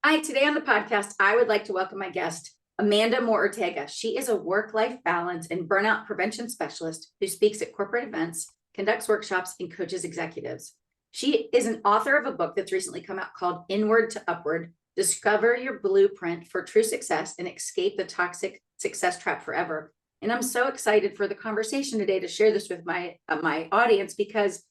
Hi, today on the podcast, I would like to welcome my guest, Amanda Moore Ortega. She is a work-life balance and burnout prevention specialist who speaks at corporate events, conducts workshops, and coaches executives. She is an author of a book that's recently come out called Inward to Upward: Discover Your Blueprint for True Success and Escape the Toxic Success Trap Forever. And I'm so excited for the conversation today to share this with my audience, because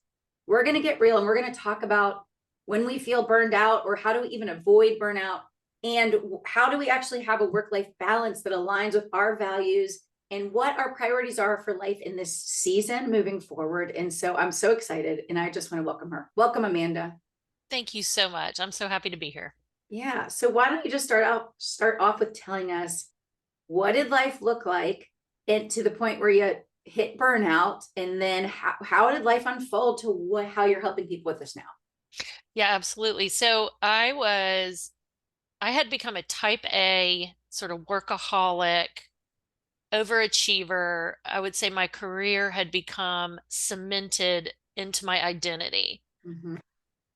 we're going to get real and we're going to talk about when we feel burned out, or how do we even avoid burnout, and how do we actually have a work-life balance that aligns with our values and what our priorities are for life in this season moving forward. And so I'm so excited, and I just want to welcome her. Welcome, Amanda. Thank you so much. I'm so happy to be here. Yeah. So why don't you just start off with telling us, what did life look like, and to the point where you hit burnout, and then how did life unfold to how you're helping people with this now? Yeah, absolutely. So I had become a type A sort of workaholic, overachiever. I would say my career had become cemented into my identity. Mm-hmm.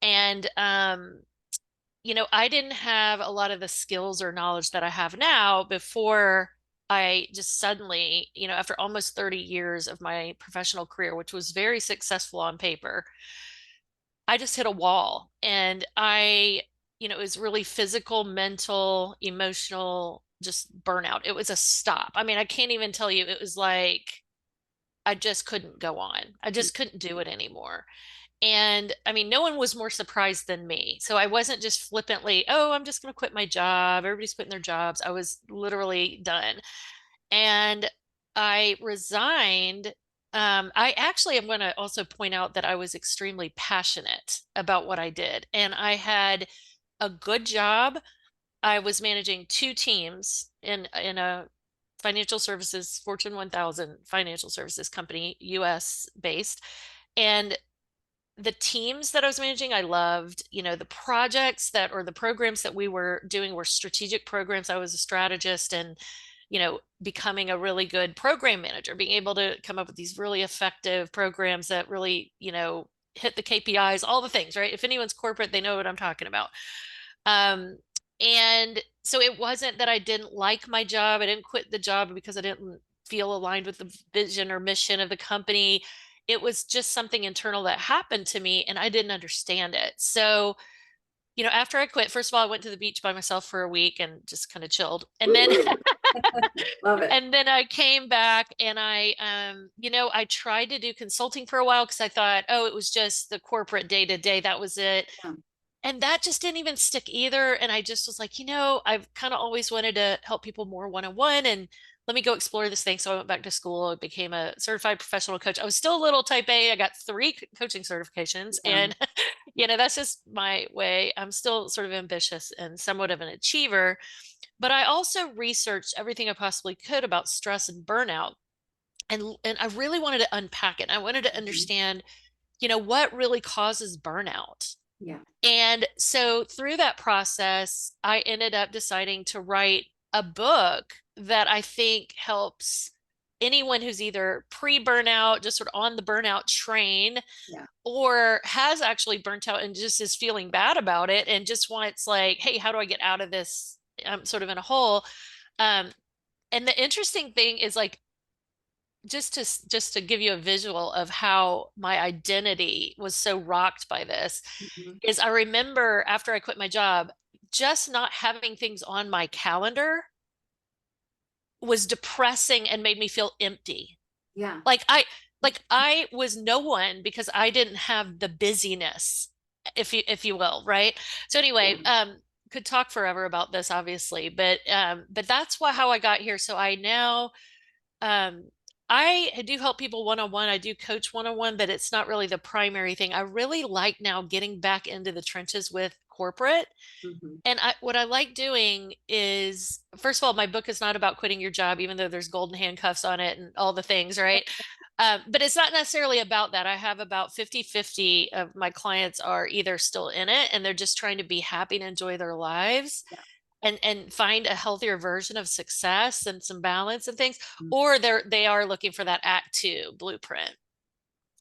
And, I didn't have a lot of the skills or knowledge that I have now before I just suddenly, after almost 30 years of my professional career, which was very successful on paper, I just hit a wall. And it was really physical, mental, emotional, just burnout. It was a stop. I mean, I can't even tell you, it was like I just couldn't go on. I just couldn't do it anymore. And I mean, no one was more surprised than me. So I wasn't just flippantly, oh, I'm just going to quit my job. Everybody's quitting their jobs. I was literally done. And I resigned. I actually am going to also point out that I was extremely passionate about what I did. And I had a good job. I was managing two teams in a financial services, Fortune 1000 financial services company, US based. And the teams that I was managing, I loved. The projects that, or the programs that we were doing, were strategic programs. I was a strategist, and becoming a really good program manager, being able to come up with these really effective programs that really, hit the KPIs, all the things, right? If anyone's corporate, they know what I'm talking about. And so it wasn't that I didn't like my job. I didn't quit the job because I didn't feel aligned with the vision or mission of the company. It was just something internal that happened to me, and I didn't understand it. So, after I quit, first of all, I went to the beach by myself for a week and just kind of chilled. And then Love it. and then I came back, and I tried to do consulting for a while because I thought, oh, it was just the corporate day to day. That was it. Yeah. And that just didn't even stick either. And I just was like, I've kind of always wanted to help people more one-on-one, and let me go explore this thing. So I went back to school, I became a certified professional coach. I was still a little type A. I got 3 coaching certifications, Yeah. and that's just my way. I'm still sort of ambitious and somewhat of an achiever, but I also researched everything I possibly could about stress and burnout. And I really wanted to unpack it. I wanted to Mhm. understand, what really causes burnout. Yeah. And so through that process, I ended up deciding to write a book that I think helps anyone who's either pre-burnout, just sort of on the burnout train, Yeah. or has actually burnt out and just is feeling bad about it and just wants, like, hey, how do I get out of this? I'm sort of in a hole. Um, and the interesting thing is, like, just to give you a visual of how my identity was so rocked by this, Mhm. is I remember after I quit my job, just not having things on my calendar was depressing and made me feel empty. Yeah. Like I was no one because I didn't have the busyness, if you will, right? So Yeah. anyway, could talk forever about this, obviously, but that's how I got here. So I now, um, I do help people one-on-one. I do coach one-on-one, but it's not really the primary thing. I really like now getting back into the trenches with corporate. Mhm. And what I like doing is, first of all, my book is not about quitting your job, even though there's golden handcuffs on it and all the things, right? But it's not necessarily about that. I have about 50-50 of my clients are either still in it and they're just trying to be happy and enjoy their lives, Yeah. and find a healthier version of success and some balance and things, Mm. or they are looking for that act 2 blueprint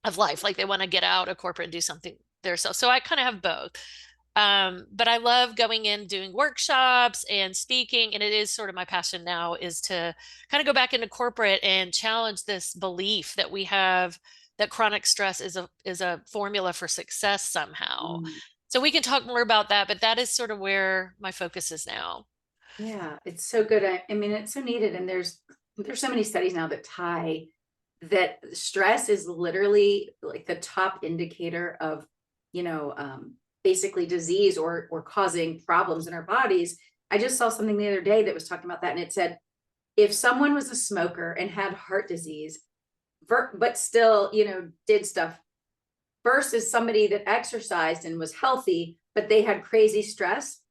of life, like they want to get out of corporate and do something themselves. So I kind of have both. But I love going in, doing workshops and speaking. And it is sort of my passion now is to kind of go back into corporate and challenge this belief that we have that chronic stress is a formula for success somehow. Mm. So we can talk more about that, but that is sort of where my focus is now. Yeah, it's so good. I mean, it's so needed. And there's so many studies now that tie that stress is literally like the top indicator of, you know, basically disease or causing problems in our bodies. I just saw something the other day that was talking about that, and it said if someone was a smoker and had heart disease, but still, you know, did stuff versus somebody that exercised and was healthy, but they had crazy stress,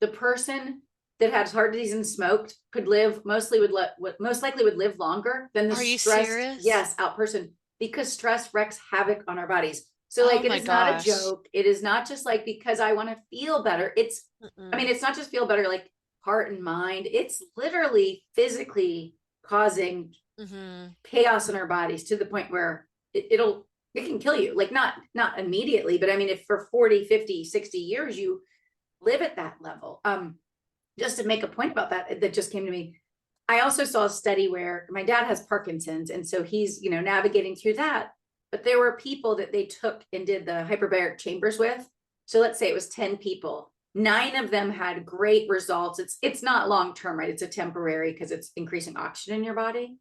the person that had heart disease and smoked could live most likely would live longer than the Are you stressed, serious? yes, out person, because stress wrecks havoc on our bodies. So Oh like it my is not a gosh. joke. It is not just like because I want to feel better. I mean, Mm-mm. it's not just feel better like heart and mind. It's literally physically causing Mm-hmm. chaos in our bodies to the point where it can kill you. Like not immediately, but I mean if for 40, 50, 60 years you live at that level. Just to make a point about that just came to me. I also saw a study where my dad has Parkinson's, and so he's, you know, navigating through that. But there were people that they took and did the hyperbaric chambers with. So let's say it was 10 people. 9 of them had great results. It's not long term, right? It's a temporary because it's increasing oxygen in your body.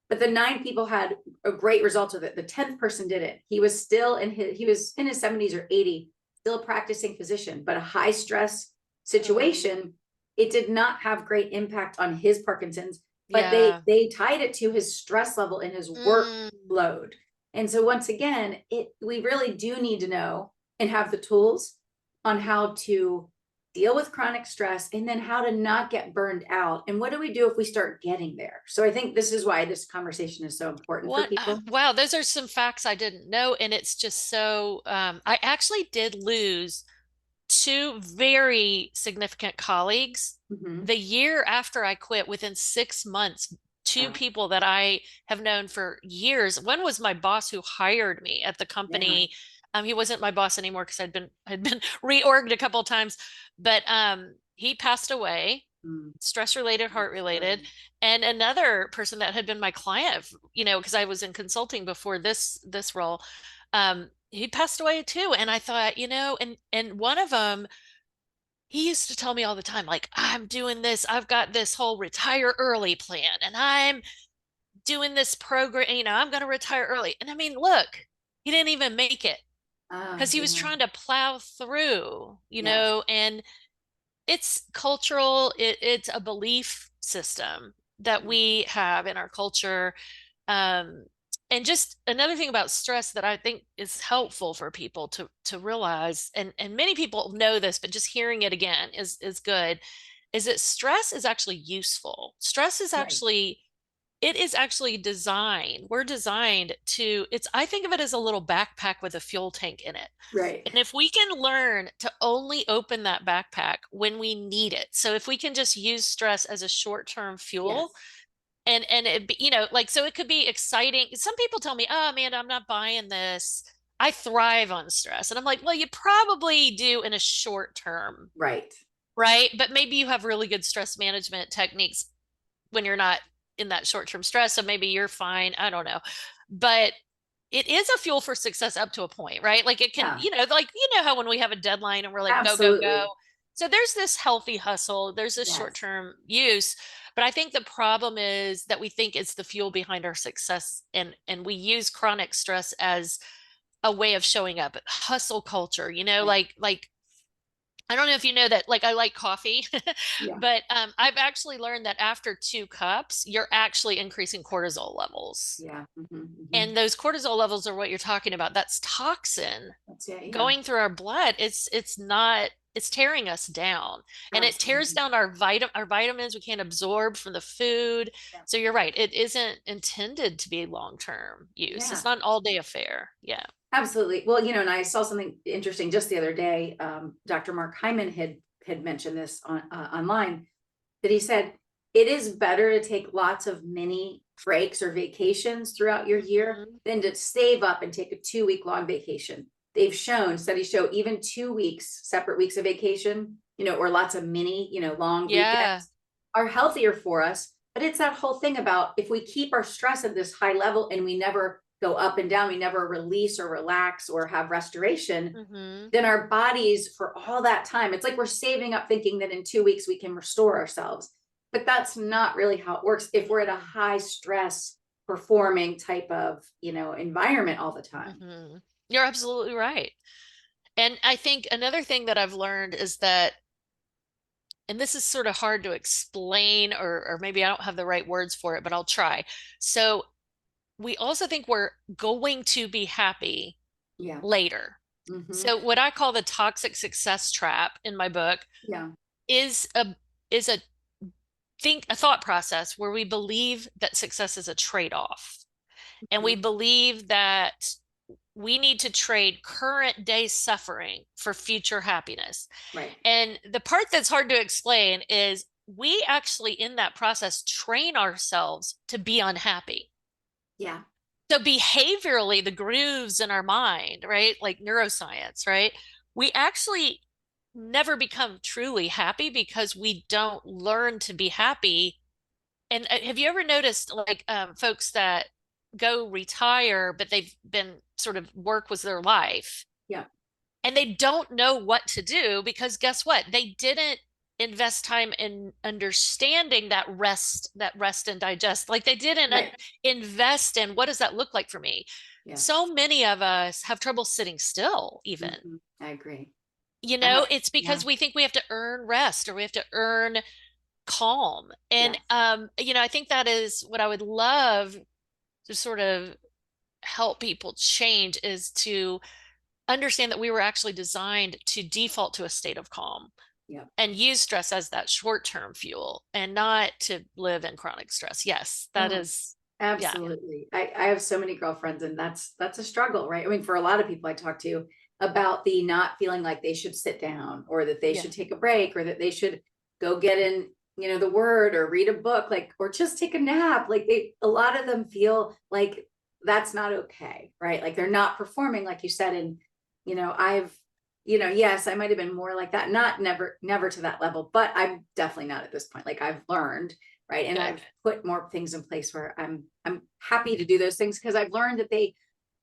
But the 9 people had a great result of it. The 10th person did it. He was still he was in his 70s or 80, still a practicing physician, but a high stress situation. It did not have great impact on his Parkinson's, but Yeah. they tied it to his stress level and his Mm. workload. And so once again, we really do need to know and have the tools on how to deal with chronic stress and then how to not get burned out. And what do we do if we start getting there? So I think this is why this conversation is so important for What? people. Wow, those are some facts I didn't know, and it's just so. I actually did lose two very significant colleagues Mhm. the year after I quit. Within 6 months, two Wow. people that I have known for years. One was my boss who hired me at the Yeah. company. He wasn't my boss anymore because had been reorged a couple of times, but he passed away, Mm. stress related, I'm heart related. sorry. And another person that had been my client, you know, because I was in consulting before this role, he passed away too. And I thought, you know, and one of them, he used to tell me all the time, like, I'm doing this, I've got this whole retire early plan, and I'm doing this program, you know, I'm going to retire early. And I mean, look, he didn't even make it because he was Yeah. trying to plow through, you Yes. know, and it's cultural, it's a belief system that Mm. we have in our culture. Um, and just another thing about stress that I think is helpful for people to realize, and many people know this, but just hearing it again is good, is that stress is actually useful. Stress is Right. actually it is actually designed. We're designed to, it's, I think of it as a little backpack with a fuel tank in it. Right. And if we can learn to only open that backpack when we need it, so if we can just use stress as a short-term fuel, Yes. and you know, like, so it could be exciting. Some people tell me, oh, Amanda, I'm not buying this. I thrive on stress. And I'm like, well, you probably do in a short term, Right. right? But maybe you have really good stress management techniques when you're not in that short-term stress. So maybe you're fine. I don't know. But it is a fuel for success up to a point, right? Like it can, Yeah. you know, like, you know, how when we have a deadline and we're like, go, go, go. Absolutely. So there's this healthy hustle, there's this Yes. short-term use. But I think the problem is that we think it's the fuel behind our success. And we use chronic stress as a way of showing up. Hustle culture, you know, Yeah. like I don't know if you know that, like, I like coffee, Yeah. but I've actually learned that after 2 cups, you're actually increasing cortisol levels. Yeah. Hmm. And those cortisol levels are what you're talking about. That's toxin That's it. Yeah. going through our blood. It's not, it's tearing us down. And it tears Absolutely. down our vitamins we can't absorb from the food. Yeah. So you're right. It isn't intended to be long-term use. It's Yeah. not an all-day affair. Yeah. Absolutely. Well, you know, and I saw something interesting just the other day. Dr. Mark Hyman had mentioned this on online, that he said it is better to take lots of mini breaks or vacations throughout your year Mhm. than to save up and take a 2-week long vacation. they've shown, studies show even 2 weeks, separate weeks of vacation, or lots of mini, long Yeah. weekends are healthier for us. But it's that whole thing about if we keep our stress at this high level and we never go up and down, we never release or relax or have restoration, Mm-hmm. then our bodies for all that time, it's like we're saving up thinking that in 2 weeks we can restore ourselves. But that's not really how it works if we're at a high stress performing type of, environment all the time. Mm-hmm. You're absolutely right. And I think another thing that I've learned is that, and this is sort of hard to explain, or maybe I don't have the right words for it, but I'll try. So we also think we're going to be happy Yeah. later. Hmm. So what I call the toxic success trap in my book Yeah. is a thought process where we believe that success is a trade-off. And we Mhm. believe that we need to trade current day suffering for future happiness. Right. And the part that's hard to explain is we actually, in that process, train ourselves to be unhappy. Yeah. So, behaviorally, the grooves in our mind, right? Like neuroscience, right? We actually never become truly happy because we don't learn to be happy. And have you ever noticed like folks that go retire, but they've been sort of work was their life Yeah. and they don't know what to do because guess what? They didn't invest time in understanding that rest and digest. Like they didn't Right. invest in what does that look like for me? So Yes. many of us have trouble sitting still, even. I agree. I have, It's yeah. because we think we have to earn rest or we have to earn calm. And Yes. I think that is what I would love to sort of help people change is to understand that we were actually designed to default to a state of calm Yeah. and use stress as that short-term fuel and not to live in chronic stress. Yes, that Oh, is, yeah, absolutely. I have so many girlfriends and that's a struggle, right? I mean, for a lot of people I talk to about the not feeling like they should sit down or that they yeah, should take a break or that they should go get in, the word or read a book, like, or just take a nap. Like a lot of them feel like that's not okay, right? Like they're not performing, like you said. And, I've, yes, I might have been more like that, not never to that level, but I'm definitely not at this point. Like I've learned, right? And good. I've put more things in place where I'm happy to do those things because I've learned that they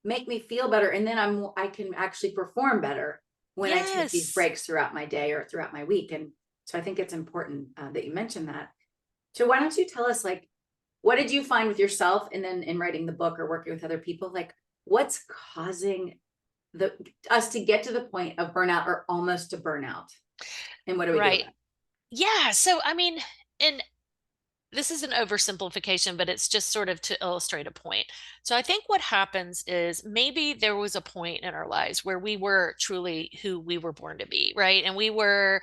make me feel better, and then I can actually perform better when I take these Yes. breaks throughout my day or throughout my week. And so I think it's important that you mentioned that. So why don't you tell us, like, what did you find with yourself, and then in writing the book or working with other people, like what's causing the us to get to the point of burnout or almost to burnout, and what do we do Right. about Yeah. So, I mean, and this is an oversimplification, but it's just sort of to illustrate a point. So I think what happens is maybe there was a point in our lives where we were truly who we were born to be, right? And we were,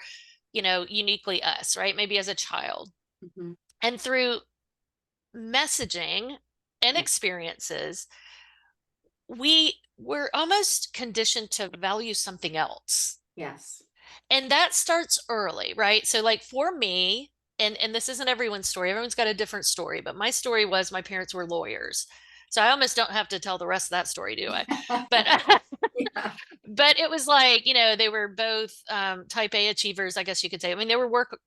uniquely us, right? Maybe as a child. it? Mhm. And through messaging and Yeah. experiences, we were almost conditioned to value something else. Yes. And that starts early, right? So like for me, and this isn't everyone's story. Everyone's got a different story, but my story was my parents were lawyers. So I almost don't have to tell the rest of that story, do I? But Yeah. but it was like, they were both type A achievers, I guess you could say. I mean, they were work.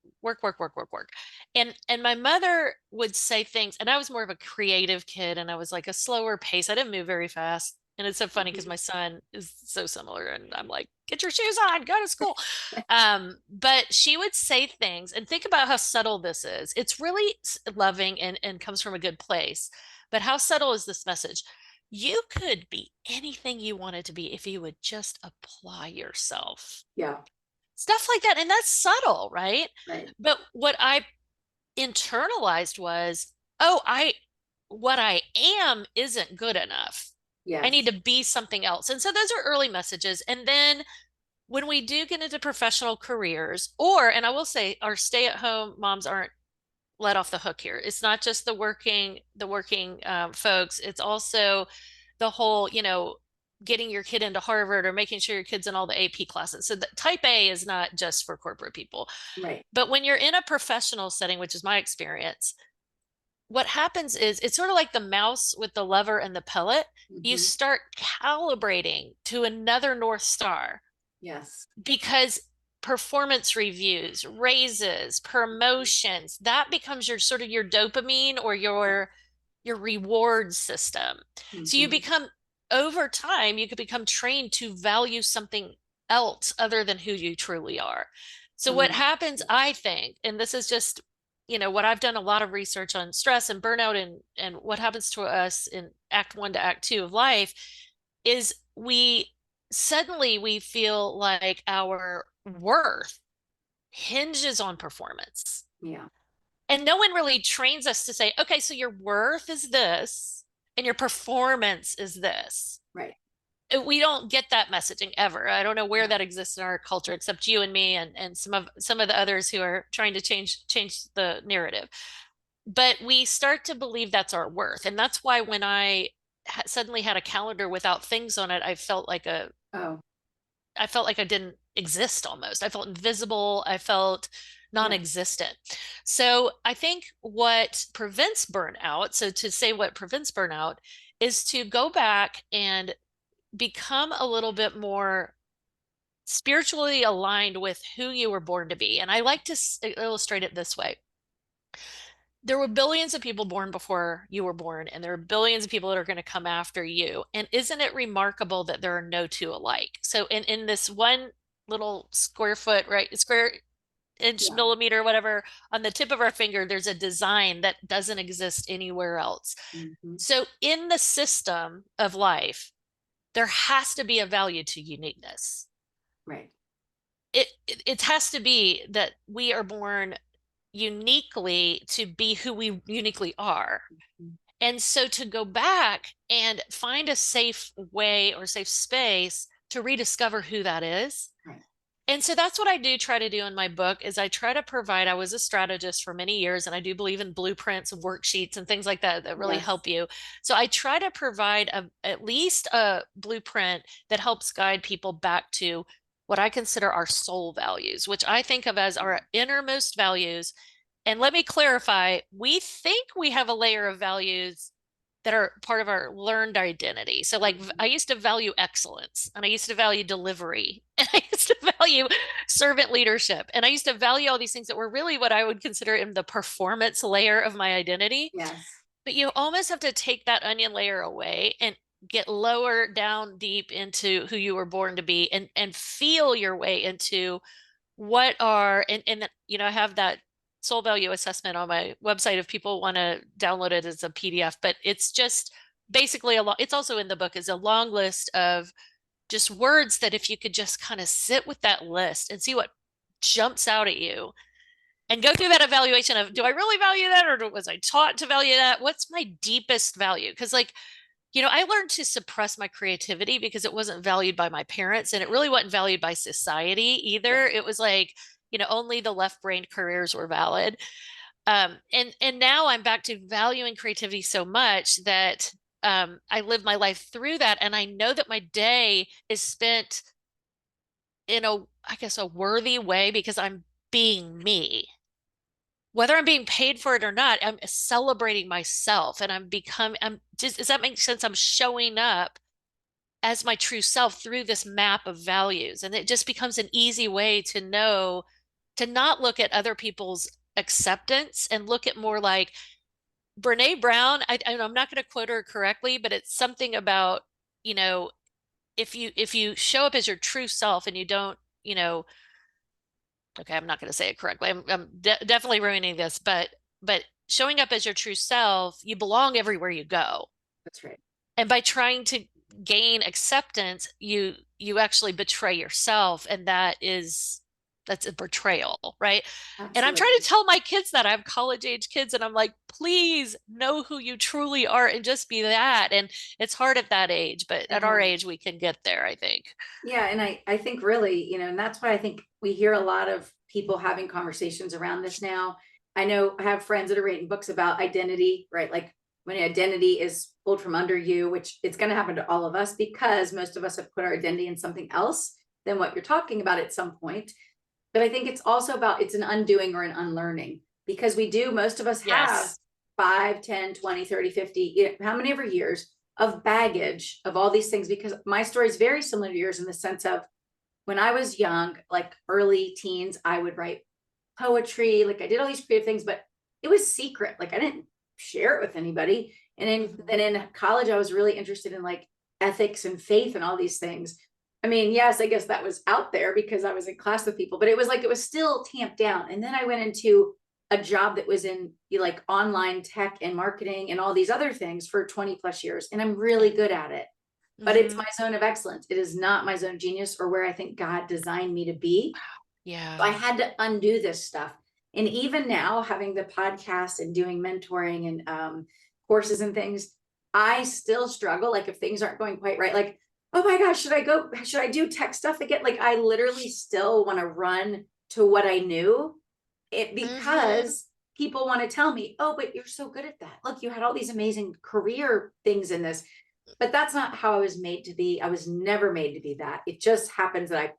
And my mother would say things, and I was more of a creative kid, and I was like a slower pace. I didn't move very fast. And it's so funny because Mhm. my son is so similar, and I'm like, get your shoes on, go to school. But she would say things, and think about how subtle this is. It's really loving and comes from a good place. But how subtle is this message? You could be anything you wanted to be if you would just apply yourself. Yeah. Stuff like that. And that's subtle, right? Right. But what I internalized was, oh, what I am isn't good enough. I need Yes. to be something else. And so those are early messages. And then when we do get into professional careers, and I will say our stay-at-home moms aren't let off the hook here. It's not just the working folks. It's also the whole, getting your kid into Harvard or making sure your kid's in all the AP classes. So the type A is not just for corporate people. Right. But when you're in a professional setting, which is my experience, what happens is it's sort of like the mouse with the lever and the pellet. You Mhm. start calibrating to another North Star Yes. because performance reviews, raises, promotions, that becomes your sort of your dopamine or Yeah. your reward system. So you Mhm. become over time, you could become trained to value something else other than who you truly are. So what Mm. happens, I think, and this is just, what I've done a lot of research on stress and burnout and what happens to us in act 1 to act 2 of life is we feel like our worth hinges on performance. Yeah. And no one really trains us to say, okay, so your worth is this and your performance is this. Right. We don't get that messaging ever. I don't know where Yeah. that exists in our culture, except you and me and some of the others who are trying to change the narrative. But we start to believe that's our worth. And that's why when I suddenly had a calendar without things on it, Oh, I felt like I didn't exist almost. I felt invisible. I felt yeah. non-existent. So I think what prevents burnout, so to say what prevents burnout is to go back and become a little bit more spiritually aligned with who you were born to be. And I like to illustrate it this way. There were billions of people born before you were born, and there are billions of people that are going to come after you. And isn't it remarkable that there are no two alike? So in this one little square foot, right, square inch, Yeah. millimeter, whatever, on the tip of our finger, there's a design that doesn't exist anywhere else. Mhm. So in the system of life, there has to be a value to uniqueness. Right. It has to be that we are born uniquely to be who we uniquely are. Mhm. And so to go back and find a safe way or safe space to rediscover who that is. Right. And so that's what I do try to do in my book is I try to provide, I was a strategist for many years and I do believe in blueprints and worksheets and things like that that really Yes. help you. So I try to provide at least a blueprint that helps guide people back to what I consider our soul values, which I think of as our innermost values. And let me clarify, we think we have a layer of values that are part of our learned identity. So like Mhm. I used to value excellence and I used to value delivery and I used to value servant leadership and I used to value all these things that were really what I would consider in the performance layer of my identity. Yes. But you almost have to take that onion layer away and get lower down deep into who you were born to be and feel your way into what are and I have that soul value assessment on my website if people want to download it as a PDF, but it's just basically it's also in the book is a long list of just words that if you could just kind of sit with that list and see what jumps out at you and go through that evaluation of do I really value that or was I taught to value that? What's my deepest value? Because like I learned to suppress my creativity because it wasn't valued by my parents and it really wasn't valued by society either. Yes. It was like, only the left-brained careers were valid. And now I'm back to valuing creativity so much that I live my life through that. And I know that my day is spent in I guess, a worthy way because I'm being me. Whether I'm being paid for it or not, I'm celebrating myself and I'm just, does that make sense? I'm showing up as my true self through this map of values. And it just becomes an easy way to know to not look at other people's acceptance and look at more like Brene Brown. I'm not going to quote her correctly, but it's something about, you know, if you show up as your true self and you don't, okay, I'm not going to say it correctly. I'm definitely ruining this, but showing up as your true self, you belong everywhere you go. That's right. And by trying to gain acceptance, you actually betray yourself, and that's a betrayal, right? And I'm trying to Absolutely. tell my kids that I have college age kids, and I'm like, please know who you truly are and just be that. And it's hard at that age, but at our Uh-huh. age, we can get there, I think. Yeah, and I think really, and that's why I think we hear a lot of people having conversations around this now. I know I have friends that are writing books about identity, right? Like when identity is pulled from under you, which it's going to happen to all of us because most of us have put our identity in something else than what you're talking about at some point. But I think it's also about it's an undoing or an unlearning because most of us have Yes. 5, 10, 20, 30, 50, how many ever years of baggage of all these things, because my story is very similar to yours in the sense of when I was young, like early teens, I would write poetry, like I did all these creative things, but it was secret. Like I didn't share it with anybody. And then in college, I was really interested in like ethics and faith and all these things. I mean, yes, I guess that was out there because I was in class with people, but it was like, it was still tamped down. And then I went into a job that was in like online tech and marketing and all these other things for 20 plus years. And I'm really good at it, but it's my zone of excellence. It is not my zone of genius or where I think God designed me to be. Yeah. So I had to undo this stuff. And even now, having the podcast and doing mentoring and courses and things, I still struggle. Like if things aren't going quite right, like, oh my gosh, should I do tech stuff again? Like I literally still want to run to what I knew it because people want to tell me, oh, but you're so good at that. Look, you had all these amazing career things in this, but that's not how I was made to be. I was never made to be that. It just happens that I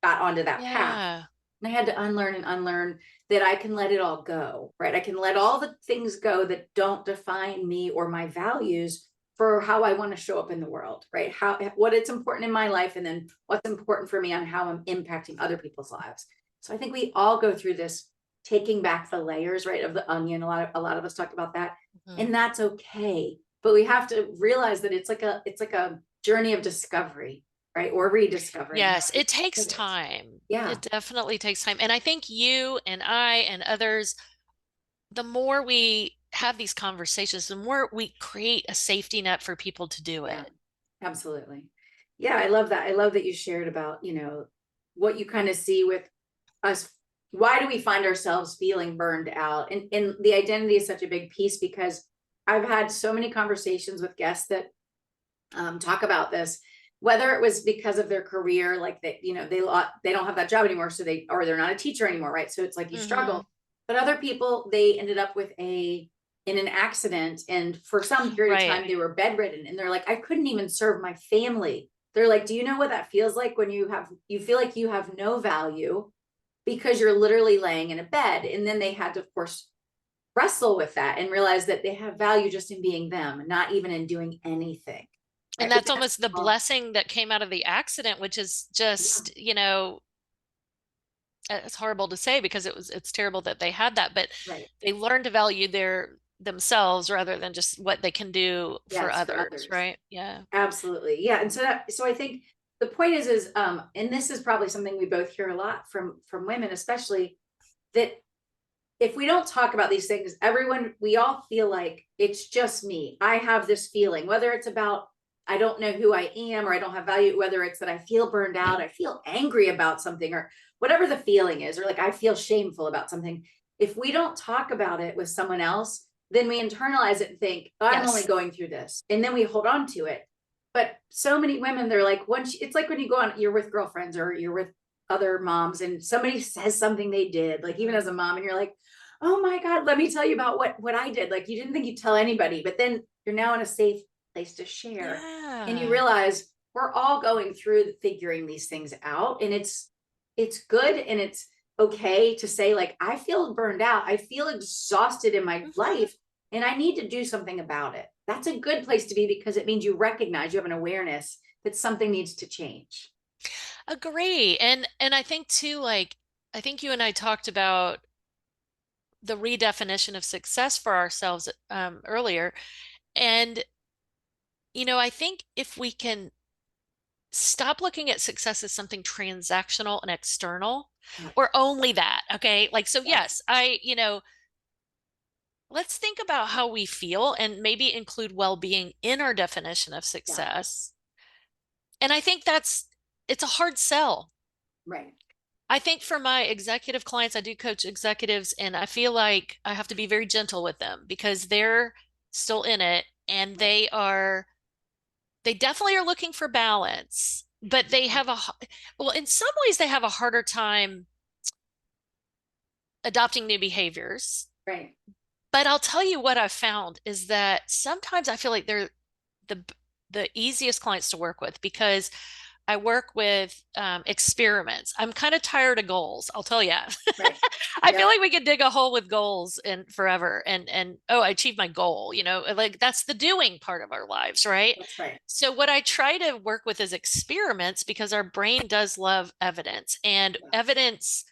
got onto that path. And I had to unlearn and unlearn that I can let it all go, right? I can let all the things go that don't define me or my values for how I want to show up in the world, right? What it's important in my life, and then what's important for me on how I'm impacting other people's lives. So I think we all go through this taking back the layers, right, of the onion. A lot of us talk about that, and that's okay. But we have to realize that it's like a journey of discovery, right? Or rediscovering. Yes, it takes time. Yeah. It definitely takes time. And I think you and I and others, the more we have these conversations, the more we create a safety net for people to do it. Absolutely. Yeah, I love that. I love that you shared about, what you kind of see with us. Why do we find ourselves feeling burned out? And the identity is such a big piece because I've had so many conversations with guests that talk about this, whether it was because of their career, like they don't have that job anymore. So they're not a teacher anymore. Right. So it's like you struggle, but other people, they ended up in an accident. And for some period of time, they were bedridden and they're like, I couldn't even serve my family. They're like, do you know what that feels like when you feel like you have no value because you're literally laying in a bed? And then they had to, of course, wrestle with that and realize that they have value just in being them, not even in doing anything. And that's almost the blessing that came out of the accident, which is just, it's horrible to say because it's terrible that they had that, but they learned to value themselves rather than just what they can do for others, right? Yeah. Absolutely. Yeah. And so I think the point is, and this is probably something we both hear a lot from women, especially, that if we don't talk about these things, we all feel like it's just me. I have this feeling, whether it's about, I don't know who I am, or I don't have value, whether it's that I feel burned out, I feel angry about something, or whatever the feeling is, or like I feel shameful about something. If we don't talk about it with someone else, then we internalize it and think, oh, I'm only going through this. And then we hold on to it. But so many women, they're like, it's like when you go on, you're with girlfriends or you're with other moms and somebody says something they did, like even as a mom, and you're like, oh my God, let me tell you about what I did. Like you didn't think you'd tell anybody, but then you're now in a safe place to share. And you realize we're all going through figuring these things out. And it's good. And it's okay to say, like, I feel burned out. I feel exhausted in my life and I need to do something about it. That's a good place to be because it means you recognize, you have an awareness that something needs to change. Agree. And I think too, like, I think you and I talked about the redefinition of success for ourselves earlier. And, I think if we can stop looking at success as something transactional and external, or only that, okay? Like, so yes, let's think about how we feel and maybe include well-being in our definition of success. And I think it's a hard sell. Right. I think for my executive clients, I do coach executives, and I feel like I have to be very gentle with them because they're still in it and they definitely are looking for balance, but they have in some ways they have a harder time adopting new behaviors. Right. But I'll tell you what I've found is that sometimes I feel like they're the easiest clients to work with because I work with experiments. I'm kind of tired of goals, I'll tell you. Right. I feel Yep. like we could dig a hole with goals and forever and oh, I achieved my goal, like that's the doing part of our lives, right? That's right. So what I try to work with is experiments because our brain does love evidence, and Yeah. evidence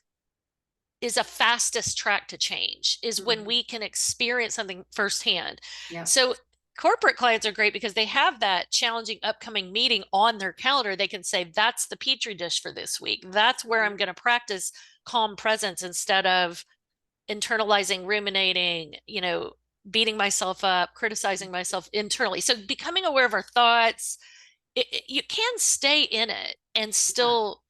is a fastest track to change is when Mhm. we can experience something firsthand. Yeah. So corporate clients are great because they have that challenging upcoming meeting on their calendar. They can say, that's the petri dish for this week. That's where I'm going to practice calm presence instead of internalizing, ruminating, beating myself up, criticizing myself internally. So becoming aware of our thoughts, you can stay in it and Yeah. still,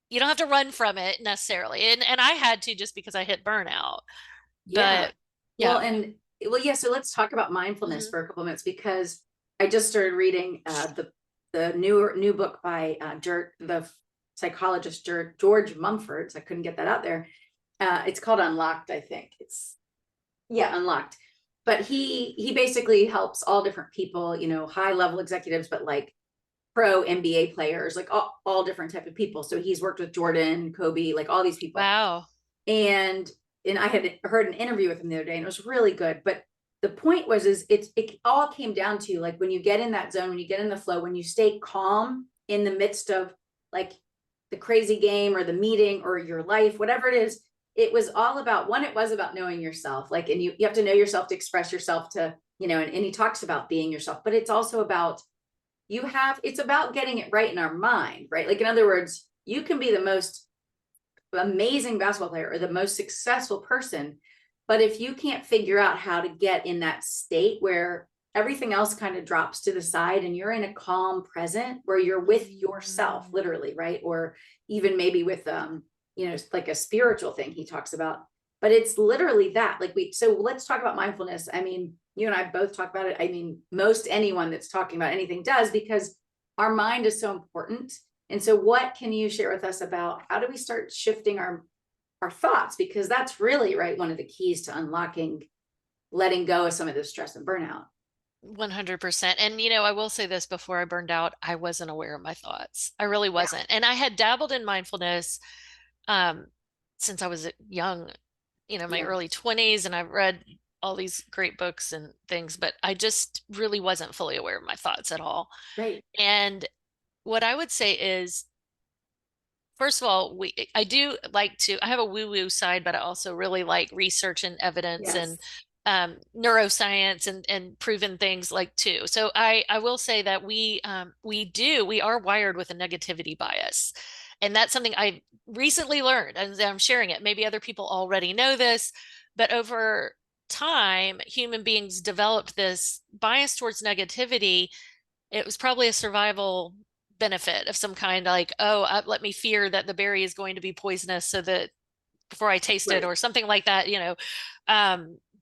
you don't have to run from it necessarily. And I had to, just because I hit burnout. Yeah. But Well, yeah. and well, yeah. So let's talk about mindfulness Mhm. for a couple of minutes because I just started reading the new book by the psychologist George Mumford. So I couldn't get that out there. It's called Unlocked, I think. It's yeah, Unlocked. But he basically helps all different people, high level executives, but like pro NBA players, like all different type of people. So he's worked with Jordan, Kobe, like all these people. Wow. And I had heard an interview with him the other day and it was really good. But the point was it all came down to like when you get in that zone, when you get in the flow, when you stay calm in the midst of like the crazy game or the meeting or your life, whatever it is, it was all about it was about knowing yourself. Like, and you have to know yourself to express yourself to, and he talks about being yourself, but it's also about it's about getting it right in our mind, right? Like, in other words, you can be the most amazing basketball player or the most successful person, but if you can't figure out how to get in that state where everything else kind of drops to the side and you're in a calm present where you're with yourself, literally, right? Or even maybe with like a spiritual thing he talks about, but it's literally that. So let's talk about mindfulness. I mean, you and I both talk about it. I mean, most anyone that's talking about anything does, because our mind is so important. And so what can you share with us about how do we start shifting our thoughts? Because that's really, right, one of the keys to unlocking, letting go of some of the stress and burnout. 100%. And, I will say this, before I burned out, I wasn't aware of my thoughts. I really Yeah. wasn't. And I had dabbled in mindfulness um, since I was young, my Yeah. early 20s, and I've read all these great books and things, but I just really wasn't fully aware of my thoughts at all. Right. And what I would say is, first of all, I do like to, I have a woo-woo side, but I also really like research and evidence Yes. and neuroscience and proven things like too. So I will say that we are wired with a negativity bias. And that's something I recently learned, and I'm sharing it. Maybe other people already know this, but over time, human beings developed this bias towards negativity. It was probably a survival benefit of some kind, like, oh, let me fear that the berry is going to be poisonous so that before I taste it, Right. or something like that.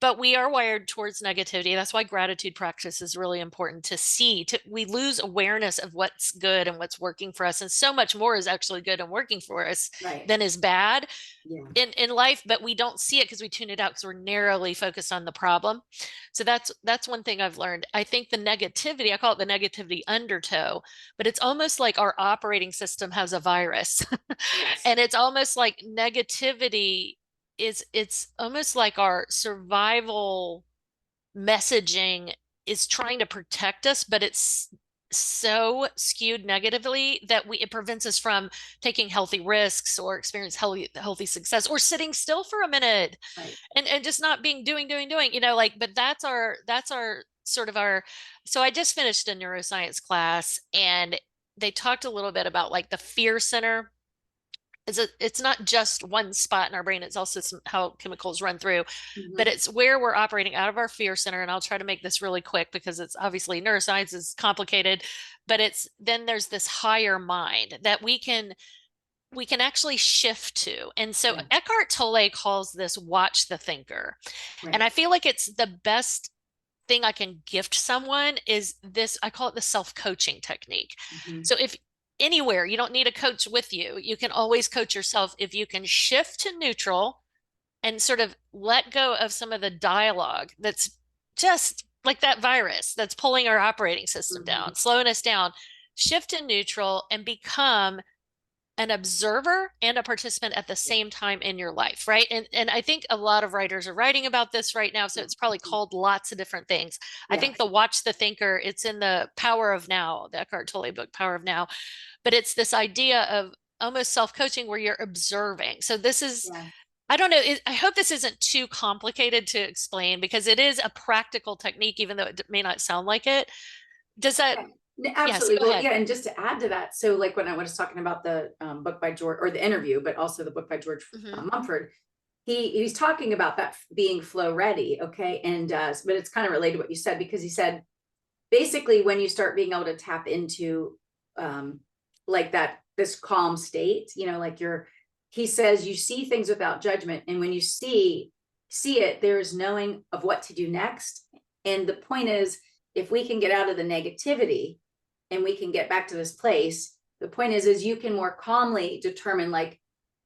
But we are wired towards negativity. That's why gratitude practice is really important to see. We lose awareness of what's good and what's working for us. And so much more is actually good and working for us Right. than is bad Yeah. in life, but we don't see it because we tune it out because we're narrowly focused on the problem. So that's one thing I've learned. I think the negativity, I call it the negativity undertow, but it's almost like our operating system has a virus. Yes. And it's almost like negativity it's almost like our survival messaging is trying to protect us, but it's so skewed negatively that it prevents us from taking healthy risks or experience healthy success or sitting still for a minute Right. and just not being doing, like, but that's our sort of our. So I just finished a neuroscience class, and they talked a little bit about like the fear center. It's not just one spot in our brain, it's also how chemicals run through, but Mhm. it's where we're operating out of our fear center. And I'll try to make this really quick because it's obviously neuroscience is complicated, but it's then there's this higher mind that we can actually shift to. And so Yeah. Eckhart Tolle calls this watch the thinker. And Right. I feel like it's the best thing I can gift someone is this. I call it the self-coaching technique. Mhm. So if anywhere you don't need a coach with you, you can always coach yourself. If you can shift to neutral and sort of let go of some of the dialogue that's just like that virus that's pulling our operating system Mhm. down, slowing us down, shift to neutral, and become an observer and a participant at the same time in your life, right? And I think a lot of writers are writing about this right now, so it's probably called lots of different things. I Yeah. think the Watch the Thinker, it's in the Power of Now, the Eckhart Tolle book, Power of Now, but it's this idea of almost self-coaching where you're observing. So this is, Yeah. I don't know, I hope this isn't too complicated to explain because it is a practical technique, even though it may not sound like it. Does that, yes, Absolutely. go Well, ahead. yeah. And just to add to that, so like when I was talking about the book by George, or the interview, but also the book by George Mm-hmm. Mumford, he's talking about that being flow ready. Okay. And but it's kind of related to what you said, because he said basically when you start being able to tap into like that, this calm state, like he says, you see things without judgment. And when you see it, there's knowing of what to do next. And the point is, if we can get out of the negativity and we can get back to this place, the point is you can more calmly determine, like,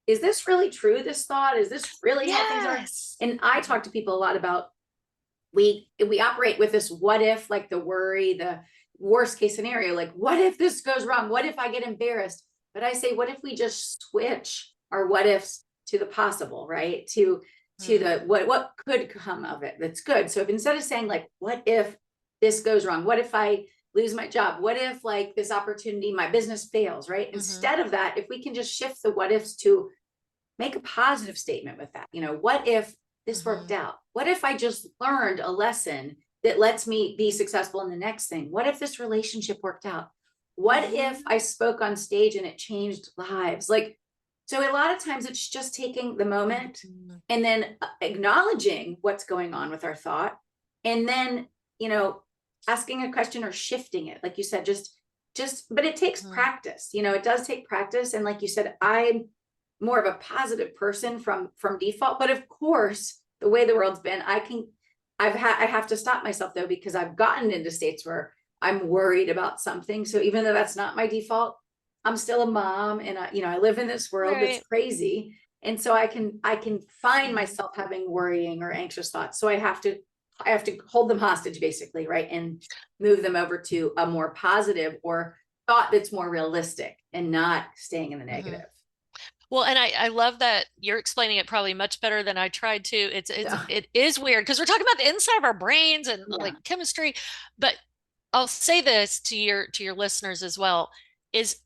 is this really true? This thought, is this really how things are? Yes. And I talk to people a lot about, we operate with this what if, like the worry, the worst case scenario, like what if this goes wrong? What if I get embarrassed? But I say, what if we just switch our what ifs to the possible, right? To the what could come of it that's good. So if instead of saying like, what if this goes wrong? What if I lose my job? What if like this opportunity, my business fails, right? Instead of that, if we can just shift the what ifs to make a positive statement with that, what if this worked out? What if I just learned a lesson that lets me be successful in the next thing? What if this relationship worked out? What if I spoke on stage and it changed lives? Like, so a lot of times it's just taking the moment and then acknowledging what's going on with our thought, and then, asking a question or shifting it. Like you said, but it takes practice. It does take practice. And like you said, I'm more of a positive person from default, but of course, the way the world's been, I have to stop myself though, because I've gotten into states where I'm worried about something. So even though that's not my default, I'm still a mom, and I live in this world that's crazy. And so I can find myself having worrying or anxious thoughts. So I have to hold them hostage basically, right? And move them over to a more positive or thought that's more realistic and not staying in the negative. Well, and I love that you're explaining it probably much better than I tried to. It is weird because we're talking about the inside of our brains and like chemistry, but I'll say this to your listeners as well, is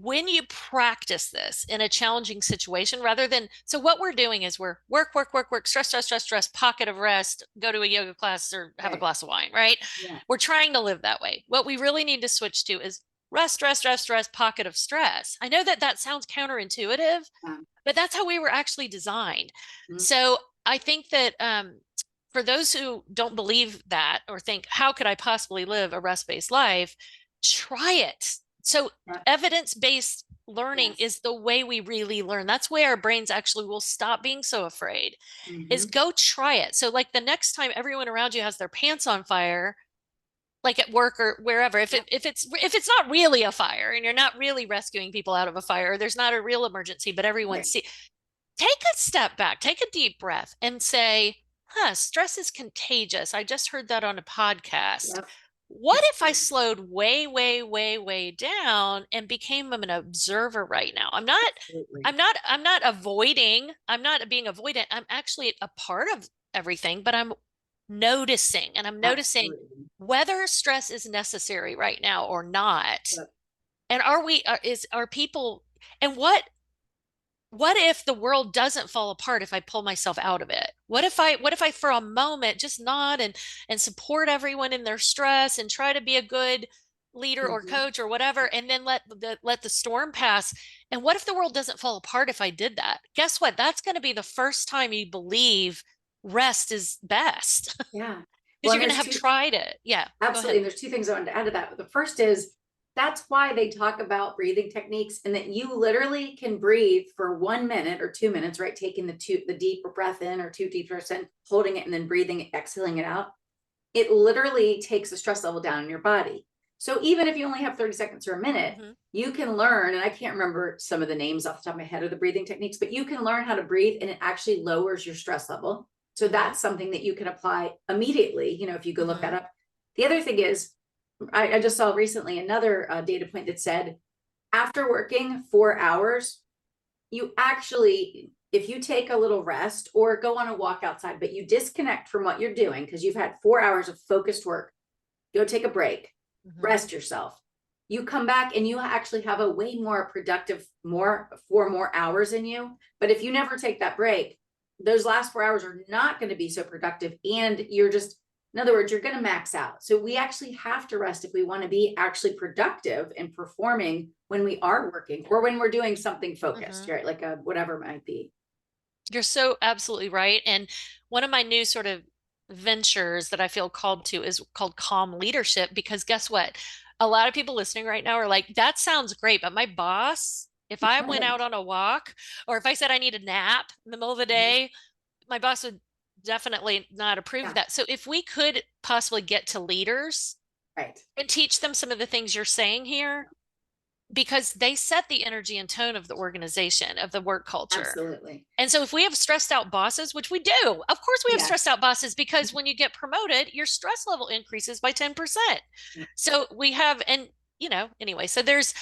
when you practice this in a challenging situation, rather than, so what we're doing is we're work, stress, pocket of rest, go to a yoga class or have a glass of wine, right? Yeah. We're trying to live that way. What we really need to switch to is rest, pocket of stress. I know that sounds counterintuitive, but that's how we were actually designed. So I think that for those who don't believe that or think, how could I possibly live a rest-based life? Try it. So evidence-based learning is the way we really learn. That's where our brains actually will stop being so afraid, is go try it. So like the next time everyone around you has their pants on fire, like at work or wherever, if it's not really a fire and you're not really rescuing people out of a fire, there's not a real emergency, but everyone take a step back, take a deep breath and say, stress is contagious. I just heard that on a podcast. What if I slowed way, way, way, way down and became an observer right now? I'm not avoiding, I'm not being avoidant. I'm actually a part of everything, but I'm noticing, and I'm noticing whether stress is necessary right now or not. And are people, and what if the world doesn't fall apart if I pull myself out of it? What if I for a moment just nod and support everyone in their stress and try to be a good leader or coach or whatever, and then let the storm pass? And what if the world doesn't fall apart if I did that? Guess what? That's going to be the first time you believe rest is best. Yeah. Because you're going to have tried it. Yeah. Absolutely. And there's two things I wanted to add to that. The first is, that's why they talk about breathing techniques, and that you literally can breathe for 1 minute or 2 minutes, right? Taking the deeper breath in, or 2 deep breaths in, holding it, and then breathing, exhaling it out. It literally takes the stress level down in your body. So even if you only have 30 seconds or a minute, you can learn, and I can't remember some of the names off the top of my head of the breathing techniques, but you can learn how to breathe, and it actually lowers your stress level. So that's something that you can apply immediately, if you go look that up. The other thing is, I just saw recently another data point that said after working 4 hours, you actually, if you take a little rest or go on a walk outside, but you disconnect from what you're doing because you've had 4 hours of focused work, go take a break, rest yourself. You come back and you actually have a way more productive, 4 more hours in you. But if you never take that break, those last 4 hours are not going to be so productive. And you're just, in other words, you're going to max out. So we actually have to rest if we want to be actually productive and performing when we are working or when we're doing something focused, right? Like a whatever it might be. You're so absolutely right. And one of my new sort of ventures that I feel called to is called Calm Leadership, because guess what? A lot of people listening right now are like, that sounds great, but my boss, if I went Right. out on a walk or if I said I need a nap in the middle of the day, my boss would definitely not approve of Yeah. that. So if we could possibly get to leaders Right. and teach them some of the things you're saying here, because they set the energy and tone of the organization, of the work culture. Absolutely. And so if we have stressed out bosses, which we do, of course we have stressed Yes. out bosses, because when you get promoted, your stress level increases by 10%. So we have, and anyway, so there's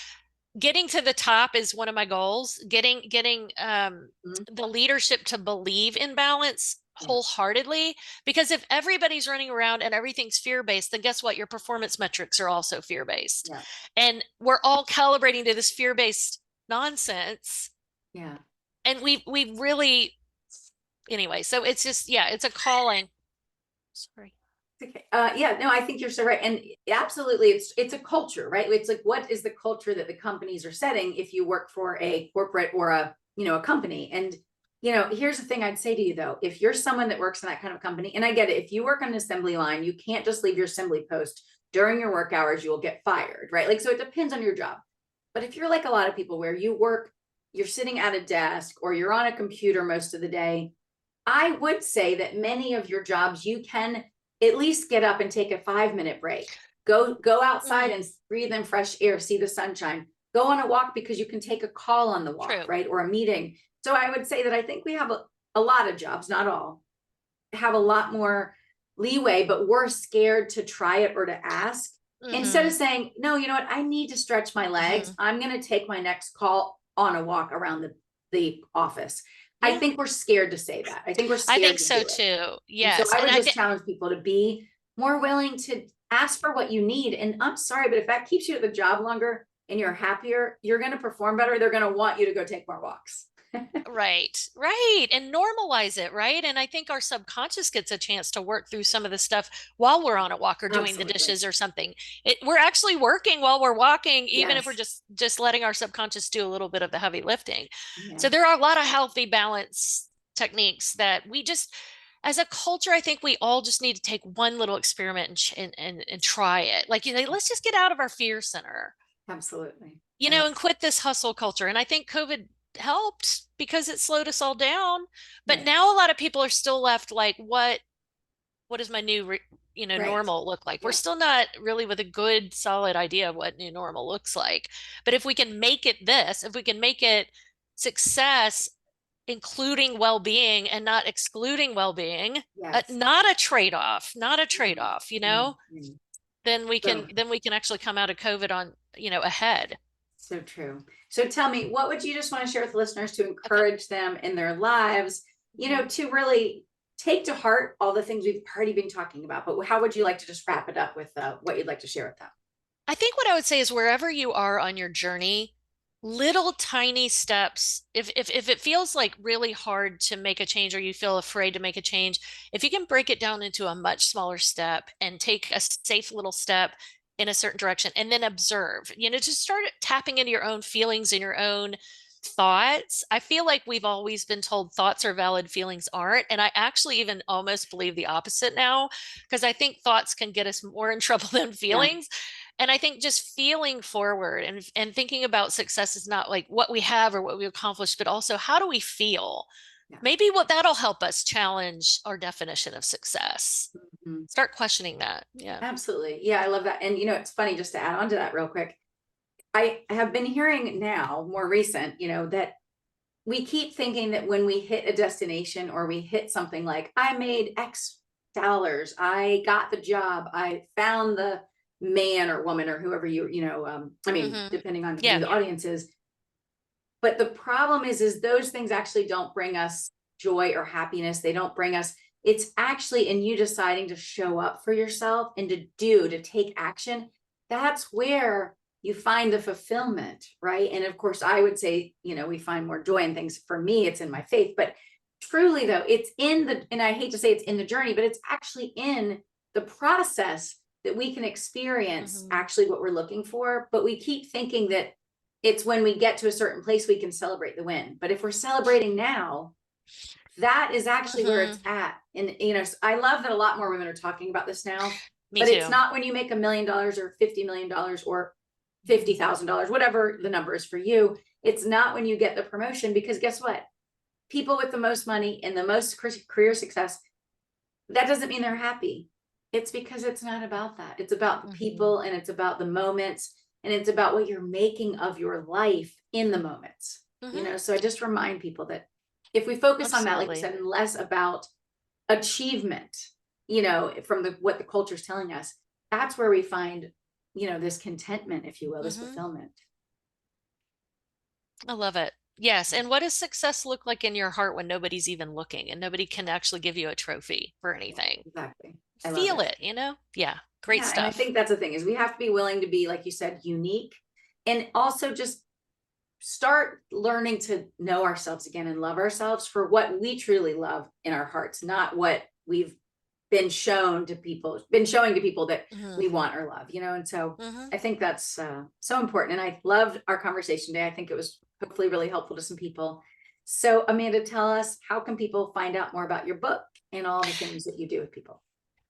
getting to the top is one of my goals, getting Mhm. the leadership to believe in balance Yeah. wholeheartedly, because if everybody's running around and everything's fear-based, then guess what? Your performance metrics are also fear-based. Yeah. And we're all calibrating to this fear-based nonsense. Yeah. And we really, anyway, so it's just, yeah, it's a calling. Sorry. Okay. Yeah, no, I think you're so right. And absolutely, it's a culture, right? It's like, what is the culture that the companies are setting if you work for a corporate or a company? And, here's the thing I'd say to you though, if you're someone that works in that kind of company, and I get it, if you work on an assembly line, you can't just leave your assembly post during your work hours, you will get fired, right? Like, so it depends on your job. But if you're like a lot of people where you work, you're sitting at a desk or you're on a computer most of the day, I would say that many of your jobs, you can at least get up and take a 5-minute break. Go outside and breathe in fresh air, see the sunshine. Go on a walk because you can take a call on the walk, True. right? Or a meeting. So I would say that I think we have a lot of jobs, not all, have a lot more leeway, but we're scared to try it or to ask. Instead of saying, no, you know what, I need to stretch my legs. I'm going to take my next call on a walk around the office. I Yeah, think we're scared to say that. I think we're I scared think to so do it. too. And so Yes. I And would I just think, challenge people to be more willing to ask for what you need. And I'm sorry, but if that keeps you at the job longer and you're happier, you're going to perform better. They're going to want you to go take more walks. right. And normalize it, right? And I think our subconscious gets a chance to work through some of the stuff while we're on a walk or doing the Absolutely. dishes or something. We're actually working while we're walking, even if we're Yes. just letting our subconscious do a little bit of the heavy lifting. Yeah. So there are a lot of healthy balance techniques that we just, as a culture, I think we all just need to take one little experiment and try it. Like, let's just get out of our fear center, Absolutely. and quit this hustle culture. And I think COVID helped because it slowed us all down. But Right. now a lot of people are still left like, what does my new, Right. normal look like? We're Yeah. still not really with a good, solid idea of what new normal looks like. But if we can make it this, if we can make it success, including well-being and not excluding well-being, Yes. not a trade-off, not a trade-off, Mhm. then we can So, actually come out of COVID on, ahead. so true. So tell me, what would you just want to share with listeners to Okay. encourage them in their lives, to really take to heart all the things we've already been talking about, but how would you like to just wrap it up with what you'd like to share with them? I think what I would say is wherever you are on your journey, little tiny steps. If it feels like really hard to make a change or you feel afraid to make a change, if you can break it down into a much smaller step and take a safe little step in a certain direction and then observe, just start tapping into your own feelings and your own thoughts. I feel like we've always been told thoughts are valid, feelings aren't. And I actually even almost believe the opposite now, because I think thoughts can get us more in trouble than Yeah. feelings. And I think just feeling forward and thinking about success is not like what we have or what we accomplished, but also how do we feel? Yeah. Maybe what that'll help us challenge our definition of success. Mhm. Start questioning that. Yeah. Absolutely. Yeah, I love that. And it's funny, just to add on to that real quick. I have been hearing now, more recent, that we keep thinking that when we hit a destination or we hit something like, I made X dollars, I got the job, I found man or woman or whoever I mean, depending on who Yeah. the audience is. But the problem is those things actually don't bring us joy or happiness. They don't bring us, it's actually in you deciding to show up for yourself and to take action. That's where you find the fulfillment, right? And of course, I would say, we find more joy in things. For me, it's in my faith, but truly though, it's and I hate to say it's in the journey, but it's actually in the process that we can experience actually what we're looking for. But we keep thinking that it's when we get to a certain place, we can celebrate the win. But if we're celebrating now, that is actually where it's at. And, I love that a lot more women are talking about this now, Me but too. it's not when you make $1 million or $50 million or $50,000, whatever the number is for you. It's not when you get the promotion, because guess what? People with the most money and the most career success, that doesn't mean they're happy. It's because it's not about that. It's about the people, and it's about the moments, and it's about what you're making of your life in the moments. So I just remind people that if we focus on that, like you said, and less about achievement, from what the culture is telling us, that's where we find, this contentment, if you will, this fulfillment. I love it. Yes. And what does success look like in your heart when nobody's even looking and nobody can actually give you a trophy for anything? Exactly. Feel it, Yeah. Great stuff. And I think that's the thing, is we have to be willing to be, like you said, unique, and also just start learning to know ourselves again and love ourselves for what we truly love in our hearts, not what we've been showing to people that we want or love, and so I think that's so important. And I loved our conversation today. I think it was hopefully really helpful to some people. So Amanda, tell us, how can people find out more about your book and all the things that you do with people?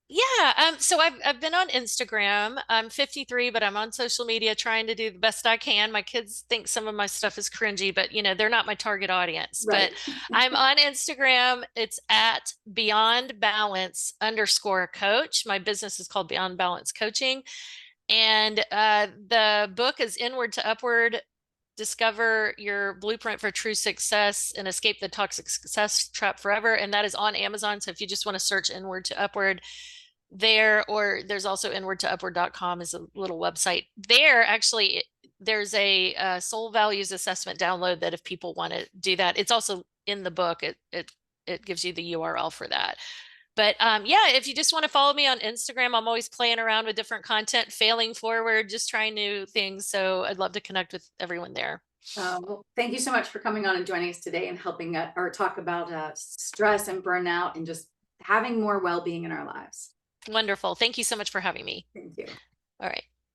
Yeah, so I've been on Instagram. I'm 53, but I'm on social media trying to do the best I can. My kids think some of my stuff is cringy, but they're not my target audience. Right. But I'm on Instagram. It's at Beyond Balance _coach. My business is called Beyond Balance Coaching. And the book is Inward to Upward: Discover Your Blueprint for True Success and Escape the Toxic Success Trap Forever. And that is on Amazon. So if you just want to search Inward to Upward there, or there's also inwardtoupward.com is a little website there. Actually, there's a soul values assessment download that if people want to do that, it's also in the book. It gives you the URL for that. But yeah, if you just want to follow me on Instagram, I'm always playing around with different content, failing forward, just trying new things. So I'd love to connect with everyone there. Well, thank you so much for coming on and joining us today and helping or talk about stress and burnout and just having more well-being in our lives. Wonderful. Thank you so much for having me. Thank you. All right.